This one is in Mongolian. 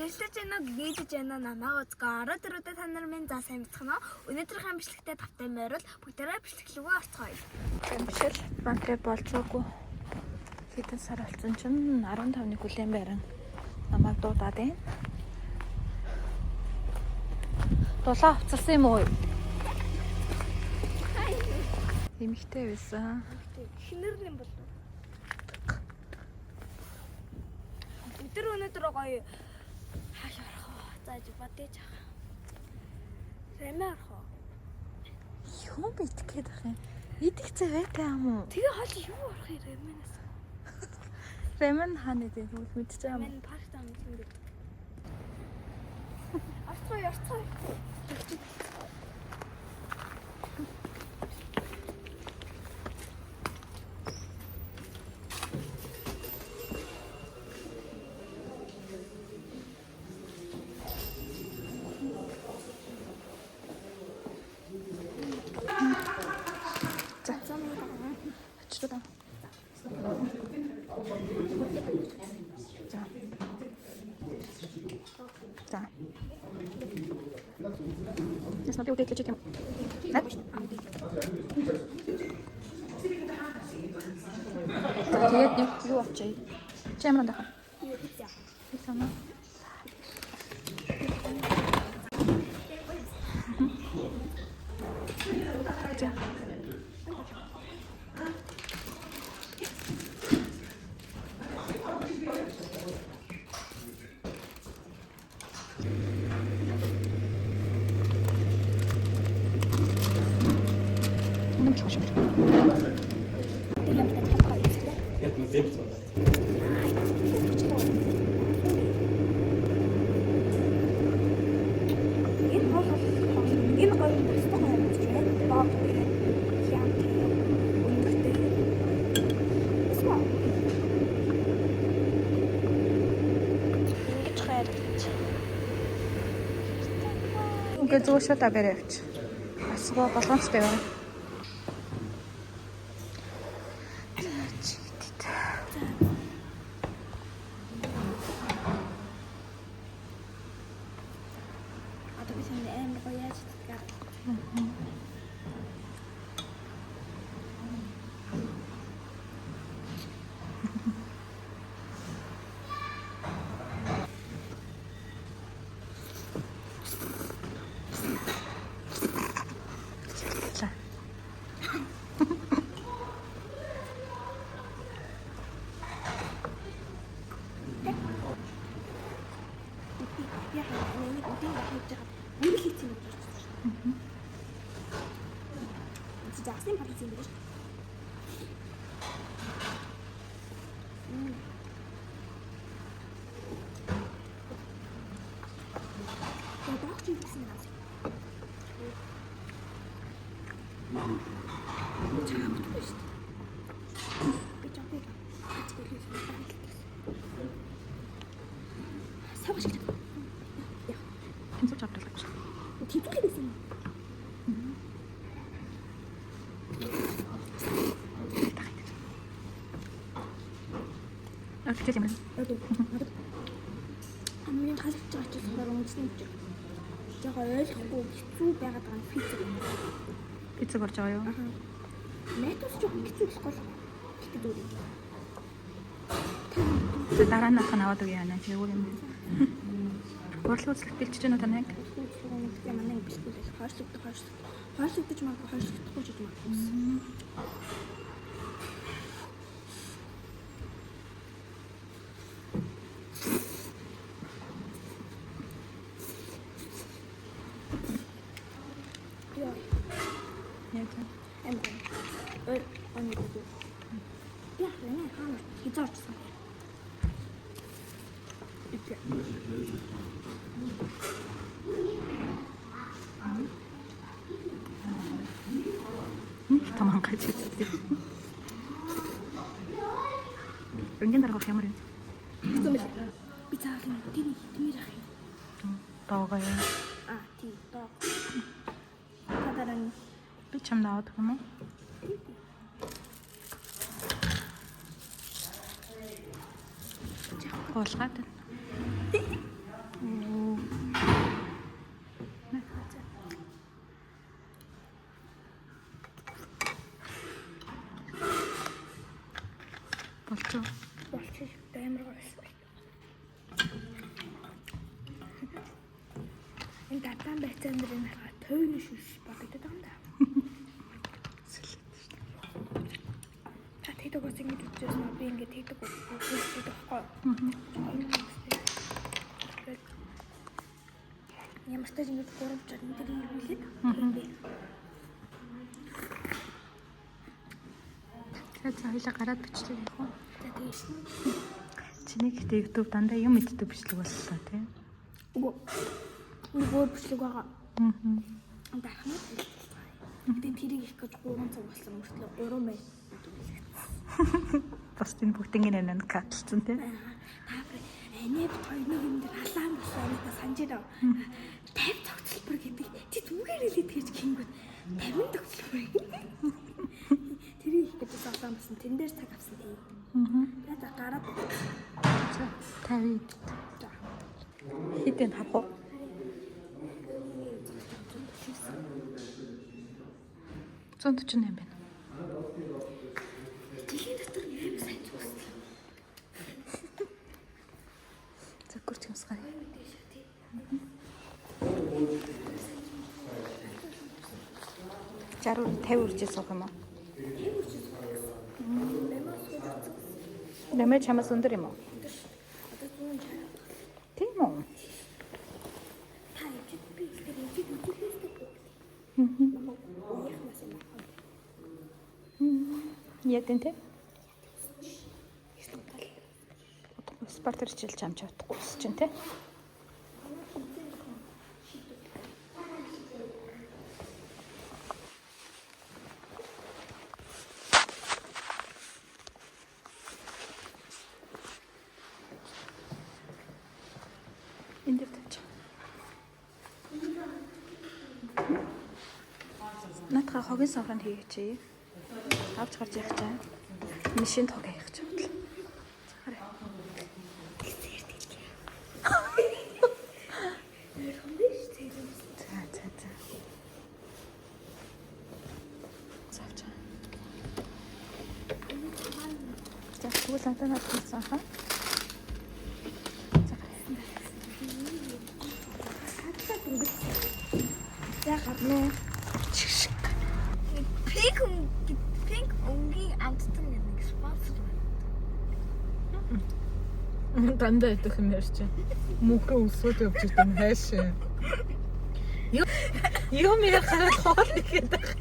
Ярьж байна гэгдэж байна намайг үзгээ ороод ирүүдээ та нар минь за сайн бацхан уу. Өнөөдрийн бичлэгтээ тавтай морил бүгдээрээ бичлэглүүгээ орцгоё. Бишэл банкет болцоогүй. Хэдэн сар болсон чинь 15-ны хүлээн байран намайг дуудаад байна. Дулаа авцалсан юм уу? Эмэгтэй байсан. Шинэр юм болов. Өнөөдөр гоё хааш орох уу? Зааж бодож байгаа. Рэмэ орох уу? Юу битгээд байгаа юм? Идэх цайтай юм уу? Тэгээ хоол юу орох юм рэмэнээс? Рэмэн хаана дээ? Мэдчихэв юм. Рэмэн парк таа юм дээ. Орцгой. За. Я смотрю, вот эти чем. Да? Тэгээд юу авчий? Чамран даха. Пицца. Ингээд зүгээр шууд аваарай явч. Асгаа болгоомжтой байна. Одоо би санд амар гоё яаж чаддаг. Заасан парис юм биш. Даах чинь гэсэн юм. Чамд биш. Би чамд савч гэж. Яа. Тэнцүү чавдаг. Тэнцүү гэсэн юм. Тэгэж юм. Хамгийн хаалж байгаа ч болохоор үнэсний гэж. Яг ойлгохгүй хэцүү байгаад байгаа пицца. Пицца болж байгаа юу? Аа. Метос ч хэцүү болохгүй. Тэгтээ дүү. За дараа нь хана аваад үгүй яана чи өөр юм. Урлагийн үзлэгт бэлчж гэнэ үү танайг? Үзлэгт манай бэлтгэл хойшлогдож магадгүй хойшлогдохгүй ч юм уу. 도망가지. 은근 들어가 ямар юм. Би цаахан тэний хитмээр ах юм. Доогоо. Аа, тий, доо. Тадаран би чамд аваад өгөх юм уу? Уулгаад. Улаан байцаан дээр энэ харахад тойрны шүлж бодогдод байгаа юм да. Та тэгдэгээс ингэж үзчихсэн нь би ингэ тэгдэг үздэг байхгүй. Ямар ч ингэж 3 жил энэ дээр ирүүлээд би. За хоёлаа гараад бичлээ гэх үү? За тэгээс. Чиний гэхдээ YouTube дандаа юм иддэг бичлэг боллоо тийм. Үгүй. Өөр бичлэг байгаа. Дахнаа хэлчихсэн. Тэгээд тэрийг их гэж 3 цаг болсон мөртлөө 3 май. Бас энэ бүгдийн нэнэ катлцсан тийм. Энийг хоёрын юм дээр халаан болсон надад санаж байна. 50 цогцлбор гэдэг. Чи зүгээр л итгэж гингүүд 50 цогцлбор. Тэрийг их гэж асуусан басан тэн дээр цаг авсан тийм. За гараад. За 50. За. Хитэн тавх. Зонтч юм байна. Тэхийн дотор юм сайн зүгс. За гүрч юмсгай. Жаруу 50 үржиж суух юм уу? Нэмэр чамаас өндөр юм уу? Тийм үү? Та ичиг би ичиг. Ятэнтэй? Спортер хичээлж амч авахгүй ус чинь те. Энд тавьчих. Натха хогийн савранд хийгээч. Авч гарч явах чаа. Машин тог хийх гэж бодлоо. Тэгвэл надад надсан хаа. За гарна. Пинк өнгийн амттан нэг спонсор байна. Дандаа идэх юм ярьж байна. Мөнхрөө өсөөд явж идэв хайшаа. Юм яхаад хоол ихэд байх.